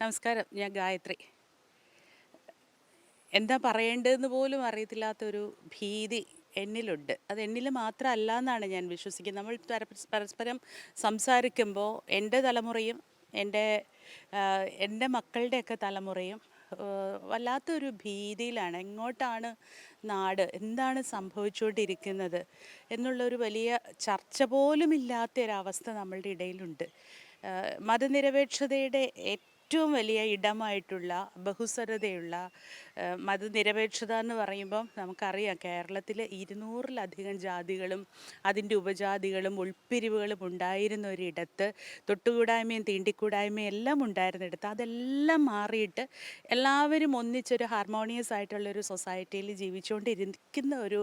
നമസ്കാരം. ഞാൻ ഗായത്രി. എന്താ പറയേണ്ടതെന്ന് പോലും അറിയത്തില്ലാത്തൊരു ഭീതി എന്നിലുണ്ട്. അത് എന്നിൽ മാത്രമല്ല എന്നാണ് ഞാൻ വിശ്വസിക്കുന്നത്. നമ്മൾ പരസ്പരം സംസാരിക്കുമ്പോൾ എൻ്റെ തലമുറയും എൻ്റെ എൻ്റെ മക്കളുടെയൊക്കെ തലമുറയും വല്ലാത്തൊരു ഭീതിയിലാണ്. എങ്ങോട്ടാണ് നാട്, എന്താണ് സംഭവിച്ചുകൊണ്ടിരിക്കുന്നത് എന്നുള്ളൊരു വലിയ ചർച്ച പോലും ഇല്ലാത്ത ഒരവസ്ഥ നമ്മളുടെ ഇടയിലുണ്ട്. മതനിരപേക്ഷതയുടെ ഏറ്റവും വലിയ ഇടമായിട്ടുള്ള ബഹുസ്വരതയുള്ള മതനിരപേക്ഷത എന്ന് പറയുമ്പം നമുക്കറിയാം, കേരളത്തിൽ 200-ലധികം ജാതികളും അതിൻ്റെ ഉപജാതികളും ഉൾപ്പിരിവുകളും ഉണ്ടായിരുന്ന ഒരിടത്ത്, തൊട്ടുകൂടായ്മയും തീണ്ടിക്കൂടായ്മയും എല്ലാം ഉണ്ടായിരുന്നിടത്ത് അതെല്ലാം മാറിയിട്ട് എല്ലാവരും ഒന്നിച്ചൊരു ഹാർമോണിയസ് ആയിട്ടുള്ളൊരു സൊസൈറ്റിയിൽ ജീവിച്ചുകൊണ്ടിരിക്കുന്ന ഒരു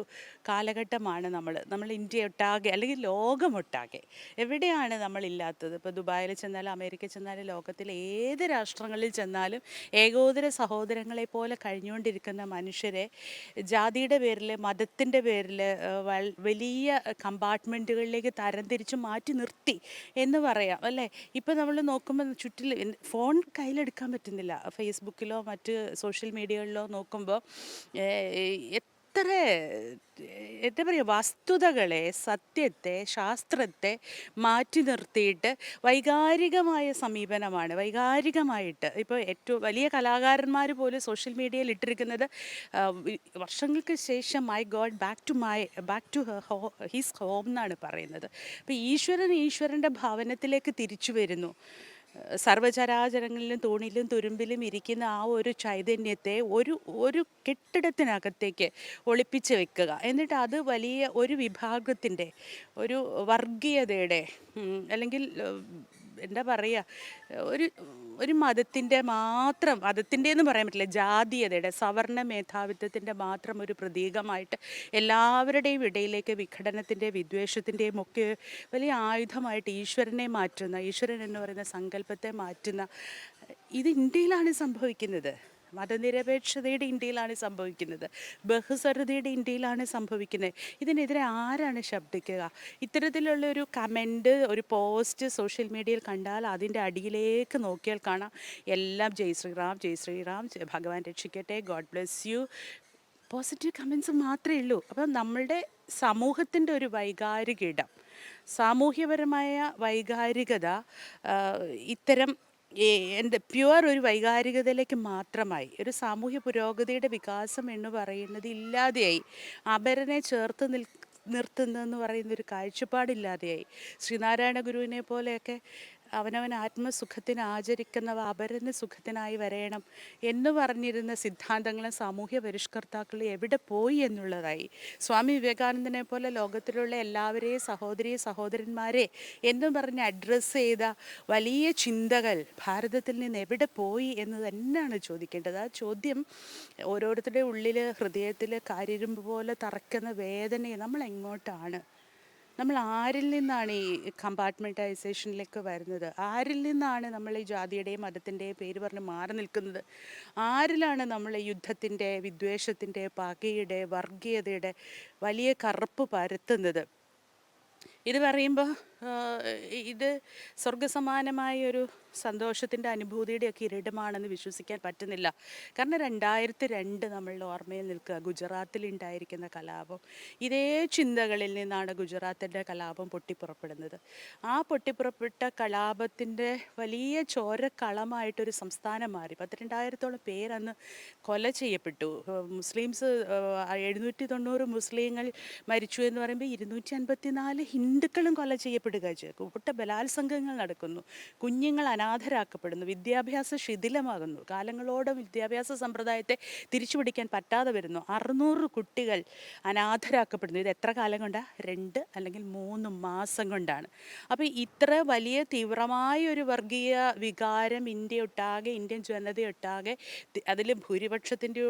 കാലഘട്ടമാണ് നമ്മൾ ഇന്ത്യ ഒട്ടാകെ അല്ലെങ്കിൽ ലോകമൊട്ടാകെ. എവിടെയാണ് നമ്മളില്ലാത്തത്? ഇപ്പോൾ ദുബായിൽ ചെന്നാലും അമേരിക്കയിൽ ചെന്നാലും ലോകത്തിലെ ഏത് രാഷ്ട്രങ്ങളിൽ ചെന്നാലും ഏകോദര സഹോദരങ്ങളെ പോലെ കഴിഞ്ഞുകൊണ്ടിരിക്കുന്ന മനുഷ്യരെ ജാതിയുടെ പേരിൽ, മതത്തിൻ്റെ പേരിൽ വലിയ കമ്പാർട്ട്മെൻറ്റുകളിലേക്ക് തരംതിരിച്ച് മാറ്റി നിർത്തി എന്ന് പറയാം അല്ലേ? ഇപ്പോൾ നമ്മൾ നോക്കുമ്പോൾ ചുറ്റിൽ ഫോൺ കയ്യിലെടുക്കാൻ പറ്റുന്നില്ല. ഫേസ്ബുക്കിലോ മറ്റ് സോഷ്യൽ മീഡിയകളിലോ നോക്കുമ്പോൾ എത്ര എന്താ പറയുക, വസ്തുതകളെ, സത്യത്തെ, ശാസ്ത്രത്തെ മാറ്റി നിർത്തിയിട്ട് വൈകാരികമായ സമീപനമാണ്. വൈകാരികമായിട്ട് ഇപ്പോൾ ഏറ്റവും വലിയ കലാകാരന്മാർ പോലും സോഷ്യൽ മീഡിയയിൽ ഇട്ടിരിക്കുന്നത് വർഷങ്ങൾക്ക് ശേഷം I got back to his home എന്നാണ് പറയുന്നത്. അപ്പോൾ ഈശ്വരൻ്റെ ഭവനത്തിലേക്ക് തിരിച്ചു വരുന്നു. സർവ്വചരാചരങ്ങളിലും തൂണിലും തുരുമ്പിലും ഇരിക്കുന്ന ആ ഒരു ചൈതന്യത്തെ ഒരു കെട്ടിടത്തിനകത്തേക്ക് ഒളിപ്പിച്ച് വെക്കുക. എന്നിട്ട് അത് വലിയ ഒരു വിഭാഗത്തിൻ്റെ, ഒരു വർഗീയതയുടെ, അല്ലെങ്കിൽ എന്താ പറയുക, ഒരു ഒരു മതത്തിൻ്റെ മാത്രം, മതത്തിൻ്റെ എന്ന് പറയാൻ പറ്റില്ല, ജാതീയതയുടെ, സവർണ മേധാവിത്വത്തിൻ്റെ മാത്രം ഒരു പ്രതീകമായിട്ട് എല്ലാവരുടെയും ഇടയിലേക്ക് വിഘടനത്തിൻ്റെ, വിദ്വേഷത്തിൻ്റെയും ഒക്കെ വലിയ ആയുധമായിട്ട് ഈശ്വരനെ മാറ്റുന്ന, ഈശ്വരൻ എന്ന് പറയുന്ന സങ്കല്പത്തെ മാറ്റുന്ന ഇത് ഇന്ത്യയിലാണ് സംഭവിക്കുന്നത്. മതനിരപേക്ഷതയുടെ ഇന്ത്യയിലാണ് സംഭവിക്കുന്നത്. ബഹുസ്വരതയുടെ ഇന്ത്യയിലാണ് സംഭവിക്കുന്നത്. ഇതിനെതിരെ ആരാണ് ശബ്ദിക്കുക? ഇത്തരത്തിലുള്ള ഒരു കമൻറ്റ്, ഒരു പോസ്റ്റ് സോഷ്യൽ മീഡിയയിൽ കണ്ടാൽ അതിൻ്റെ അടിയിലേക്ക് നോക്കിയാൽ കാണാം എല്ലാം ജയ് ശ്രീറാം, ജയ് ശ്രീറാം, ഭഗവാൻ രക്ഷിക്കട്ടെ, God bless you, positive comments മാത്രമേ ഉള്ളൂ. അപ്പം നമ്മളുടെ സമൂഹത്തിൻ്റെ ഒരു വൈകാരിക ഇടം, സാമൂഹ്യപരമായ വൈകാരികത ഇത്തരം പ്യുവർ ഒരു വൈകാരികതയിലേക്ക് മാത്രമായി. ഒരു സാമൂഹ്യ പുരോഗതിയുടെ വികാസം എന്ന് പറയുന്നത് ഇല്ലാതെയായി. അപരനെ ചേർത്ത് നിർത്തുന്നതെന്ന് പറയുന്നൊരു കാഴ്ചപ്പാടില്ലാതെയായി. ശ്രീനാരായണ ഗുരുവിനെ പോലെയൊക്കെ അവനവൻ ആത്മസുഖത്തിന് ആചരിക്കുന്നവ അപരന് സുഖത്തിനായി വരയണം എന്ന് പറഞ്ഞിരുന്ന സിദ്ധാന്തങ്ങളും സാമൂഹ്യ പരിഷ്കർത്താക്കളും എവിടെ പോയി എന്നുള്ളതായി. സ്വാമി വിവേകാനന്ദനെ പോലെ ലോകത്തിലുള്ള എല്ലാവരെയും സഹോദരന്മാരെ എന്ന് പറഞ്ഞ് അഡ്രസ്സ് ചെയ്ത വലിയ ചിന്തകൾ ഭാരതത്തിൽ നിന്ന് എവിടെ പോയി എന്ന് തന്നെയാണ് ചോദിക്കേണ്ടത്. ആ ചോദ്യം ഓരോരുത്തരുടെ ഉള്ളിൽ, ഹൃദയത്തിൽ കരിരുമ്പ് പോലെ തറക്കുന്ന വേദനയെ നമ്മൾ എങ്ങോട്ടാണ്, നമ്മൾ ആരിൽ നിന്നാണ് ഈ കമ്പാർട്ട്മെൻറ്റൈസേഷനിലേക്ക് വരുന്നത്? ആരിൽ നിന്നാണ് നമ്മൾ ഈ ജാതിയുടെയും മതത്തിൻ്റെയും പേര് പറഞ്ഞ് മാറി നിൽക്കുന്നത്? ആരിലാണ് നമ്മൾ യുദ്ധത്തിൻ്റെ, വിദ്വേഷത്തിൻ്റെ, പകയുടെ, വർഗീയതയുടെ വലിയ കറുപ്പ് പരത്തുന്നത്? ഇത് പറയുമ്പോൾ ഇത് സ്വർഗസമാനമായ ഒരു സന്തോഷത്തിൻ്റെ, അനുഭൂതിയുടെയൊക്കെ ഇരിടമാണെന്ന് വിശ്വസിക്കാൻ പറ്റുന്നില്ല. കാരണം 2002 നമ്മളുടെ ഓർമ്മയിൽ നിൽക്കുക, ഗുജറാത്തിലുണ്ടായിരിക്കുന്ന കലാപം. ഇതേ ചിന്തകളിൽ നിന്നാണ് ഗുജറാത്തിൻ്റെ കലാപം പൊട്ടിപ്പുറപ്പെടുന്നത്. ആ പൊട്ടിപ്പുറപ്പെട്ട കലാപത്തിൻ്റെ വലിയ ചോരക്കളമായിട്ടൊരു സംസ്ഥാനം മാറി. 12,000-ഓളം പേരന്ന് കൊല ചെയ്യപ്പെട്ടു. മുസ്ലിംസ് 790 മുസ്ലിങ്ങൾ മരിച്ചു എന്ന് പറയുമ്പോൾ 254 ഹിന്ദുക്കളും കൊല ചെയ്യപ്പെടുക ചെയ്തു. കൂട്ട ബലാത്സംഗങ്ങൾ നടക്കുന്നു, കുഞ്ഞുങ്ങൾ അനാഥരാക്കപ്പെടുന്നു, വിദ്യാഭ്യാസ ശിഥിലമാകുന്നു, കാലങ്ങളോടെ വിദ്യാഭ്യാസ സമ്പ്രദായത്തെ തിരിച്ചുപിടിക്കാൻ പറ്റാതെ വരുന്നു. 600 കുട്ടികൾ അനാഥരാക്കപ്പെടുന്നു. ഇത് എത്ര കാലം കൊണ്ടാണ്? 2 അല്ലെങ്കിൽ 3 മാസം കൊണ്ടാണ്. അപ്പോൾ ഇത്ര വലിയ തീവ്രമായ ഒരു വർഗീയ വികാരം ഇന്ത്യയൊട്ടാകെ, ഇന്ത്യൻ ജനതയൊട്ടാകെ, അതിൽ ഭൂരിപക്ഷത്തിൻ്റെ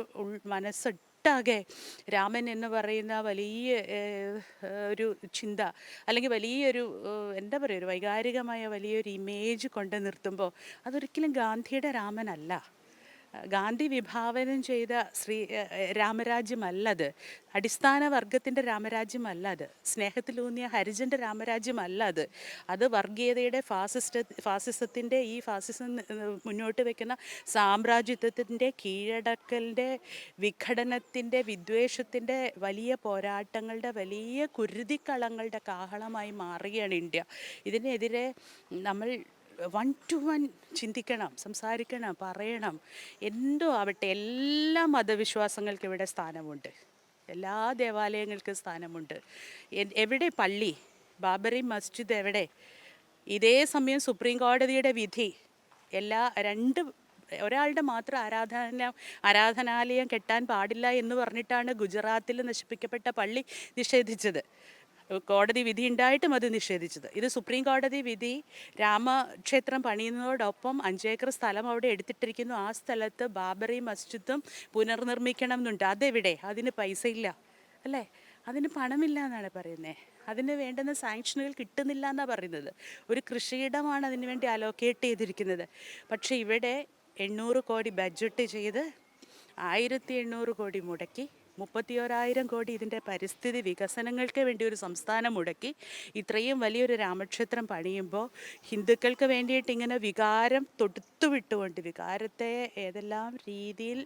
മനസ്സൊട്ടാകെ രാമൻ എന്ന് പറയുന്ന വലിയ ഒരു ചിന്ത, അല്ലെങ്കിൽ വലിയൊരു എന്താ പറയുക, ഒരു വൈകാരികമായ വലിയൊരു ഇമേജ് കൊണ്ട് നിർത്തുമ്പോൾ അതൊരിക്കലും ഗാന്ധിയുടെ രാമനല്ല. ഗാന്ധി വിഭാവനം ചെയ്ത രാമരാജ്യമല്ലത്. അടിസ്ഥാന വർഗത്തിൻ്റെ രാമരാജ്യമല്ല അത്. സ്നേഹത്തിലൂന്നിയ ഹരിജൻ്റെ രാമരാജ്യമല്ല അത്. അത് വർഗീയതയുടെ ഫാസിസത്തിൻ്റെ ഈ ഫാസിസം മുന്നോട്ട് വയ്ക്കുന്ന സാമ്രാജ്യത്വത്തിൻ്റെ കീഴടക്കലിൻ്റെ വിഘടനത്തിൻ്റെ വിദ്വേഷത്തിൻ്റെ വലിയ പോരാട്ടങ്ങളുടെ വലിയ കുരുതിക്കളങ്ങളുടെ കാഹളമായി മാറുകയാണ് ഇന്ത്യ. ഇതിനെതിരെ നമ്മൾ 1 to 1 ചിന്തിക്കണം, സംസാരിക്കണം, പറയണം. എന്തോ ആവട്ടെ, എല്ലാ മതവിശ്വാസങ്ങൾക്കും ഇവിടെ സ്ഥാനമുണ്ട്, എല്ലാ ദേവാലയങ്ങൾക്കും സ്ഥാനമുണ്ട്. എവിടെ പള്ളി, ബാബറി മസ്ജിദ് എവിടെ? ഇതേ സമയം സുപ്രീം കോടതിയുടെ വിധി ഒരാളുടെ മാത്രം ആരാധനാലയം കെട്ടാൻ പാടില്ല എന്ന് പറഞ്ഞിട്ടാണ് ഗുജറാത്തിൽ നശിപ്പിക്കപ്പെട്ട പള്ളി നിഷേധിച്ചത്. കോടതി വിധി ഉണ്ടായിട്ടും അത് നിഷേധിച്ചത്. ഇത് സുപ്രീം കോടതി വിധി രാമക്ഷേത്രം പണിയുന്നതോടൊപ്പം 5 ഏക്കർ സ്ഥലം അവിടെ എടുത്തിട്ടിരിക്കുന്നു. ആ സ്ഥലത്ത് ബാബറി മസ്ജിദും പുനർനിർമ്മിക്കണം എന്നുണ്ട്. അതെവിടെ? അതിന് പൈസ ഇല്ല അല്ലേ? അതിന് പണമില്ല എന്നാണ് പറയുന്നത്. അതിന് വേണ്ടുന്ന സാങ്ഷനുകൾ കിട്ടുന്നില്ല എന്നാണ് പറയുന്നത്. ഒരു കൃഷിയിടമാണ് അതിന് വേണ്ടി അലോക്കേറ്റ് ചെയ്തിരിക്കുന്നത്. പക്ഷേ ഇവിടെ 800 കോടി ബഡ്ജറ്റ് ചെയ്ത് 1800 കോടി മുടക്കി 31,000 കോടി ഇതിൻ്റെ പരിസ്ഥിതി വികസനങ്ങൾക്ക് വേണ്ടി ഒരു സംസ്ഥാനം മുടക്കി ഇത്രയും വലിയൊരു രാമക്ഷേത്രം പണിയുമ്പോൾ ഹിന്ദുക്കൾക്ക് വേണ്ടിയിട്ട് ഇങ്ങനെ വികാരം തൊടുത്തുവിട്ടുകൊണ്ട് വികാരത്തെ ഏതെല്ലാം രീതിയിൽ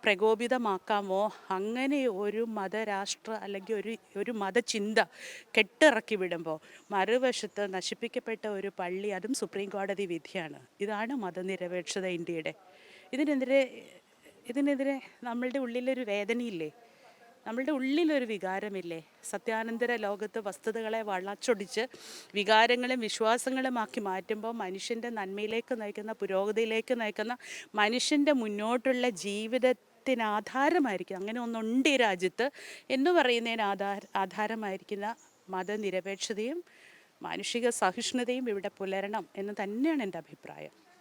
പ്രകോപിതമാക്കാമോ അങ്ങനെ ഒരു മതരാഷ്ട്ര അല്ലെങ്കിൽ ഒരു മതചിന്ത കെട്ടിറക്കി വിടുമ്പോൾ മറുവശത്ത് നശിപ്പിക്കപ്പെട്ട ഒരു പള്ളി, അതും സുപ്രീം കോടതി വിധിയാണ്. ഇതാണ് മതനിരപേക്ഷത ഇന്ത്യയുടെ. ഇതിനെതിരെ നമ്മളുടെ ഉള്ളിലൊരു വേദനയില്ലേ? നമ്മളുടെ ഉള്ളിലൊരു വികാരമില്ലേ? സത്യാനന്തര ലോകത്ത് വസ്തുതകളെ വളച്ചൊടിച്ച് വികാരങ്ങളും വിശ്വാസങ്ങളുമാക്കി മാറ്റുമ്പോൾ മനുഷ്യൻ്റെ നന്മയിലേക്ക് നയിക്കുന്ന, പുരോഗതിയിലേക്ക് നയിക്കുന്ന, മനുഷ്യൻ്റെ മുന്നോട്ടുള്ള ജീവിതത്തിനാധാരമായിരിക്കും, അങ്ങനെ ഒന്നുണ്ട് ഈ രാജ്യത്ത് എന്ന് പറയുന്നതിന് ആധാരമായിരിക്കുന്ന മതനിരപേക്ഷതയും മാനുഷിക സഹിഷ്ണുതയും ഇവിടെ പുലരണം എന്ന് തന്നെയാണ് എൻ്റെ അഭിപ്രായം.